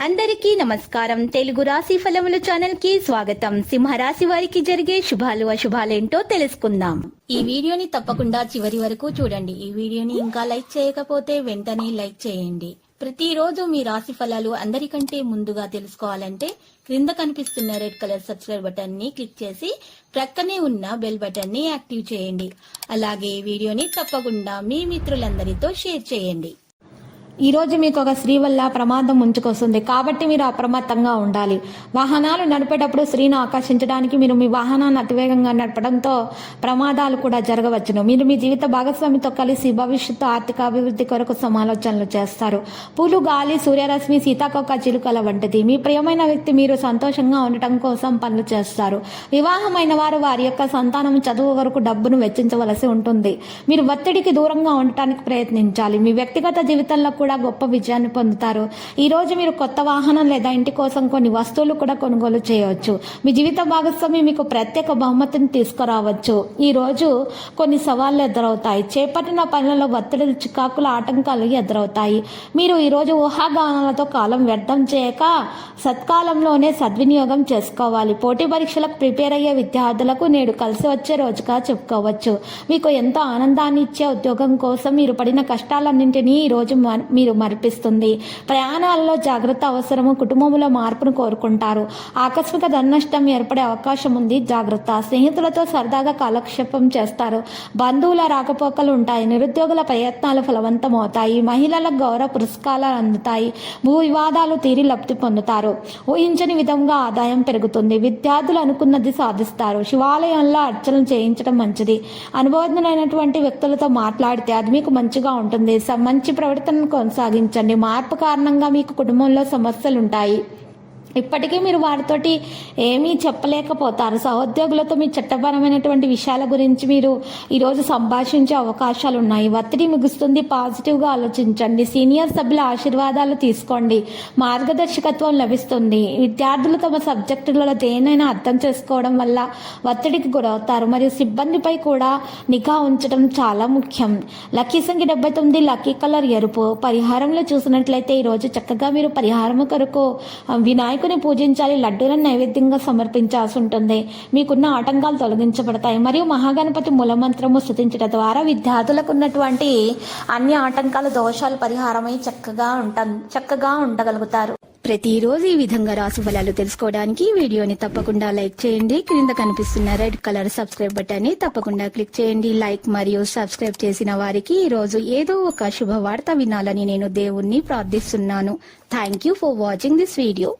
అందరికీ నమస్కారం. తెలుగు రాశి ఫలముల ఛానల్ కి స్వాగతం. సింహరాశి వారికి జరిగే శుభాలు అశుభాలేంటో తెలుసుకుందాం. ఈ వీడియోని తప్పకుండా చివరి వరకు చూడండి. ఈ వీడియోని ఇంకా లైక్ చేయకపోతే వెంటనే లైక్ చేయండి. ప్రతిరోజు మీ రాశి ఫలాలు అందరికంటే ముందుగా తెలుసుకోవాలంటే క్రింద కనిపిస్తున్న రెడ్ కలర్ సబ్స్క్రైబ్ బటన్ ని క్లిక్ చేసి ప్రక్కనే ఉన్న బెల్ బటన్ ని యాక్టివ్ చేయండి. అలాగే ఈ వీడియోని తప్పకుండా మీ మిత్రులందరితో షేర్ చేయండి. ఈ రోజు మీకు ఒక స్త్రీ వల్ల ప్రమాదం ముంచుకొస్తుంది, కాబట్టి మీరు అప్రమత్తంగా ఉండాలి. వాహనాలు నడిపేటప్పుడు స్త్రీని ఆకర్షించడానికి మీరు మీ వాహనాన్ని అతివేగంగా నడపడంతో ప్రమాదాలు కూడా జరగవచ్చును. మీరు మీ జీవిత భాగస్వామితో కలిసి భవిష్యత్తు ఆర్థిక అభివృద్ధి కొరకు సమాలోచనలు చేస్తారు. పూలు, గాలి, సూర్యరశ్మి, సీతాకోక చిలుకల వంటిది. మీ ప్రియమైన వ్యక్తి మీరు సంతోషంగా ఉండటం కోసం పనులు చేస్తారు. వివాహమైన వారు వారి యొక్క సంతానం చదువు వరకు డబ్బును వెచ్చించవలసి ఉంటుంది. మీరు ఒత్తిడికి దూరంగా ఉండటానికి ప్రయత్నించాలి. మీ వ్యక్తిగత జీవితంలో కూడా గొప్ప విజయాన్ని పొందుతారు. ఈ రోజు మీరు కొత్త వాహనం లేదా ఇంటి కోసం కొన్ని వస్తువులు కూడా కొనుగోలు చేయవచ్చు. మీ జీవిత భాగస్వామి మీకు ప్రత్యేక బహుమతిని తీసుకురావచ్చు. ఈ రోజు కొన్ని సవాళ్లు ఎదురవుతాయి. చేపట్టిన పనులలో ఒత్తిడి, చికాకుల ఆటంకాలు ఎదురవుతాయి. మీరు ఈ రోజు ఊహాగానాలతో కాలం వ్యర్థం చేయక సత్కాలంలోనే సద్వినియోగం చేసుకోవాలి. పోటీ పరీక్షలకు ప్రిపేర్ అయ్యే విద్యార్థులకు నేడు కలిసి వచ్చే రోజుగా చెప్పుకోవచ్చు. మీకు ఎంతో ఆనందాన్ని ఇచ్చే ఉద్యోగం కోసం మీరు పడిన కష్టాలన్నింటినీ ఈ రోజు మీరు మరిపిస్తుంది. ప్రయాణాలలో జాగ్రత్త అవసరము. కుటుంబంలో మార్పును కోరుకుంటారు. ఆకస్మిక ధననష్టం ఏర్పడే అవకాశం ఉంది, జాగ్రత్త. స్నేహితులతో సరదాగా కాలక్షేపం చేస్తారు. బంధువుల రాకపోకలు ఉంటాయి. నిరుద్యోగుల ప్రయత్నాలు ఫలవంతమవుతాయి. మహిళలకు గౌరవ పురస్కారాలు అందుతాయి. భూ వివాదాలు తీరి లబ్ధి పొందుతారు. ఊహించని విధంగా ఆదాయం పెరుగుతుంది. విద్యార్థులు అనుకున్నది సాధిస్తారు. శివాలయంలో అర్చనలు చేయించడం మంచిది. అనుభవజ్ఞులైనటువంటి వ్యక్తులతో మాట్లాడితే అది మీకు మంచిగా ఉంటుంది. మంచి ప్రవర్తనను కొనసాగించండి. మార్పు కారణంగా మీకు కుటుంబంలో సమస్యలు ఉంటాయి. ఇప్పటికీ మీరు వారితోటి ఏమీ చెప్పలేకపోతారు. సహోద్యోగులతో మీ చట్టపరమైనటువంటి విషయాల గురించి మీరు ఈరోజు సంభాషించే అవకాశాలు ఉన్నాయి. ఒత్తిడి ముగుస్తుంది. పాజిటివ్గా ఆలోచించండి. సీనియర్ సభ్యుల ఆశీర్వాదాలు తీసుకోండి. మార్గదర్శకత్వం లభిస్తుంది. విద్యార్థులు తమ సబ్జెక్టులలో దేనైనా అర్థం చేసుకోవడం వల్ల ఒత్తిడికి గురవుతారు. మరియు సిబ్బందిపై కూడా నిఘా ఉంచడం చాలా ముఖ్యం. లక్కీ సంఖ్య 79, లక్కీ కలర్ ఎరుపు. పరిహారంలో చూసినట్లయితే ఈరోజు చక్కగా మీరు పరిహారం కొరకు వినాయకుని పూజించాలి. లడ్డూలను నైవేద్యంగా సమర్పించాల్సి ఉంటుంది. మీకున్న ఆటంకాలు తొలగించబడతాయి. మరియు మహాగణపతి మూలమంత్రము స్తుతించడం ద్వారా విద్యార్థులకు ఉన్నటువంటి అన్ని ఆటంకాలు, దోషాలు పరిహారమై చక్కగా ఉండగలుగుతారు. ప్రతిరోజు ఈ విధంగా రాశి ఫలాలు తెలుసుకోవడానికి వీడియోని తప్పకుండా లైక్ చేయండి. క్రింద కనిపిస్తున్న రెడ్ కలర్ సబ్స్క్రైబ్ బటన్ ని తప్పకుండా క్లిక్ చేయండి. లైక్ మరియు సబ్స్క్రైబ్ చేసిన వారికి ఈ రోజు ఏదో ఒక శుభవార్త వినాలని నేను దేవుణ్ణి ప్రార్థిస్తున్నాను. Thank you for watching this video.